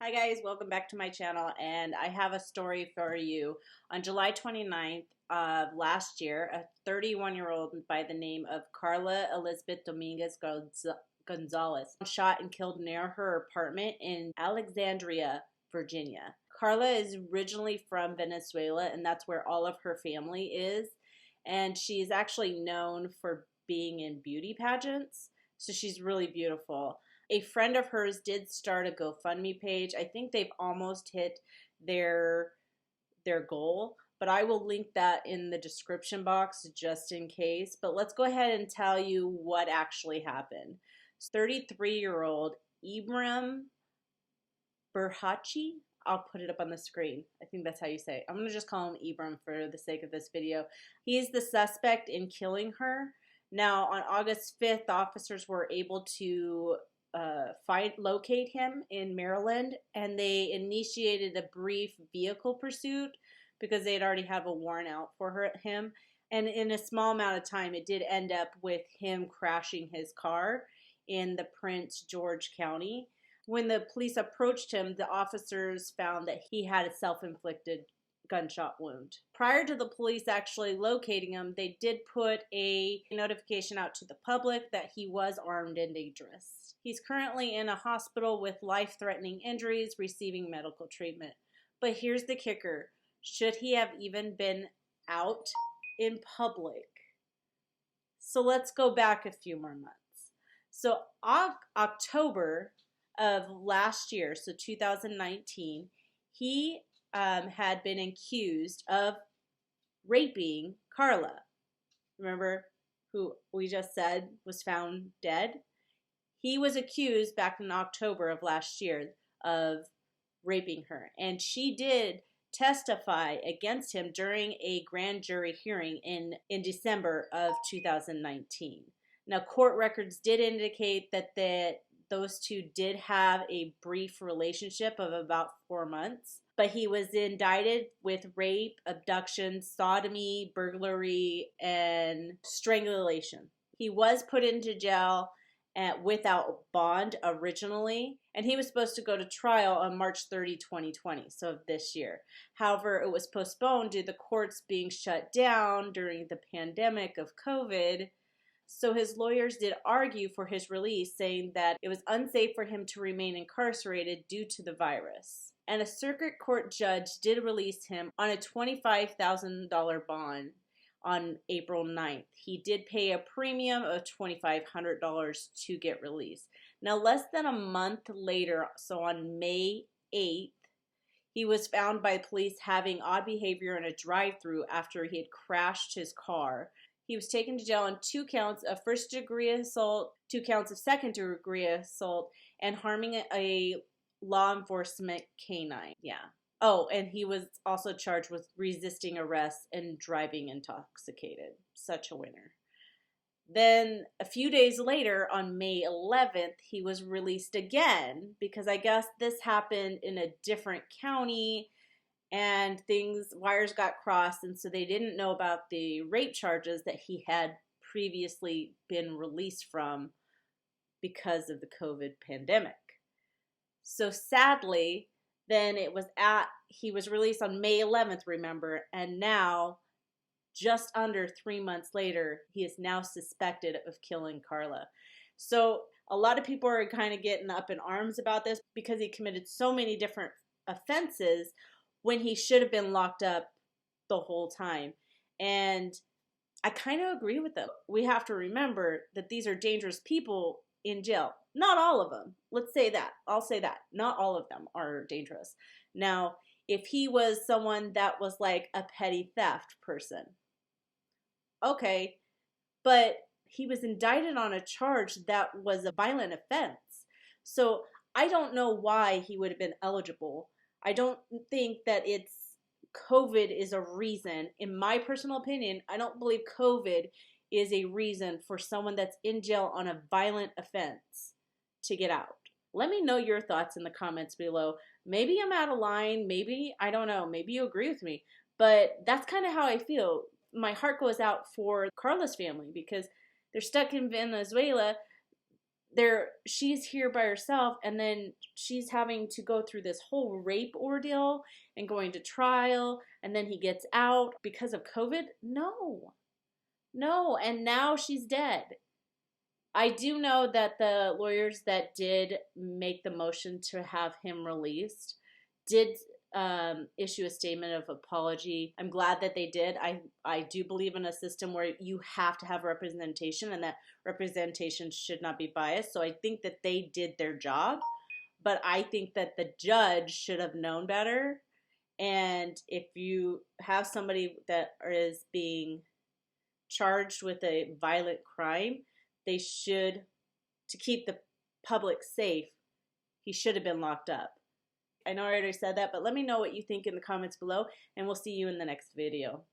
Hi guys, welcome back to my channel, and I have a story for you. On July 29th of last year, a 31-year-old by the name of Karla Elizabeth Dominguez Gonzalez shot and killed near her apartment in Alexandria, Virginia. Karla is originally from Venezuela, and that's where all of her family is, and she's actually known for being in beauty pageants, so she's really beautiful. A friend of hers did start a GoFundMe page. I think they've almost hit their goal, but I will link that in the description box just in case. But let's go ahead and tell you what actually happened. 33-year-old Ibrahim Berhachi, I'll put it up on the screen. I think that's how you say it. I'm going to just call him Ibrahim for the sake of this video. He is the suspect in killing her. Now, on August 5th, officers were able to locate him in Maryland, and they initiated a brief vehicle pursuit because they had already had a warrant out for him. And in a small amount of time, it did end up with him crashing his car in the Prince George County. When the police approached him, the officers found that he had a self-inflicted gunshot wound. Prior to the police actually locating him, they did put a notification out to the public that he was armed and dangerous. He's currently in a hospital with life-threatening injuries, receiving medical treatment. But here's the kicker. Should he have even been out in public? So let's go back a few more months. So October of last year, so 2019, he had been accused of raping Karla. Remember who we just said was found dead? He was accused back in October of last year of raping her, and she did testify against him during a grand jury hearing in December of 2019. Now, court records did indicate that those two did have a brief relationship of about 4 months, but he was indicted with rape, abduction, sodomy, burglary, and strangulation. He was put into jail without bond originally, and he was supposed to go to trial on March 30, 2020, so of this year. However, it was postponed due to the courts being shut down during the pandemic of COVID. So his lawyers did argue for his release, saying that it was unsafe for him to remain incarcerated due to the virus. And a circuit court judge did release him on a $25,000 bond on April 9th. He did pay a premium of $2,500 to get released. Now, less than a month later, so on May 8th, he was found by police having odd behavior in a drive-thru after he had crashed his car. He was taken to jail on 2 counts of first-degree assault, 2 counts of second-degree assault, and harming a law enforcement canine. Yeah. Oh, and he was also charged with resisting arrest and driving intoxicated. Such a winner. Then a few days later, on May 11th, he was released again because I guess this happened in a different county and wires got crossed, and so they didn't know about the rape charges that he had previously been released from because of the COVID pandemic. So sadly, then he was released on May 11th, remember, and now, just under 3 months later, he is now suspected of killing Karla. So a lot of people are kind of getting up in arms about this because he committed so many different offenses when he should have been locked up the whole time. And I kind of agree with them. We have to remember that these are dangerous people in jail. Not all of them. Let's say that. I'll say that. Not all of them are dangerous. Now, if he was someone that was like a petty theft person, okay, but he was indicted on a charge that was a violent offense. So I don't know why he would have been eligible. I don't think that COVID is a reason. In my personal opinion, I don't believe COVID is a reason for someone that's in jail on a violent offense to get out. Let me know your thoughts in the comments below. Maybe I'm out of line. Maybe, I don't know. Maybe you agree with me. But that's kind of how I feel. My heart goes out for Karla's family because they're stuck in Venezuela. she's here by herself, and then she's having to go through this whole rape ordeal and going to trial, and then he gets out because of COVID. No, and now she's dead. I do know that the lawyers that did make the motion to have him released did issue a statement of apology. I'm glad that they did. I do believe in a system where you have to have representation, and that representation should not be biased. So I think that they did their job, but I think that the judge should have known better. And if you have somebody that is being charged with a violent crime, they should, to keep the public safe, he should have been locked up. I know I already said that, but let me know what you think in the comments below, and we'll see you in the next video.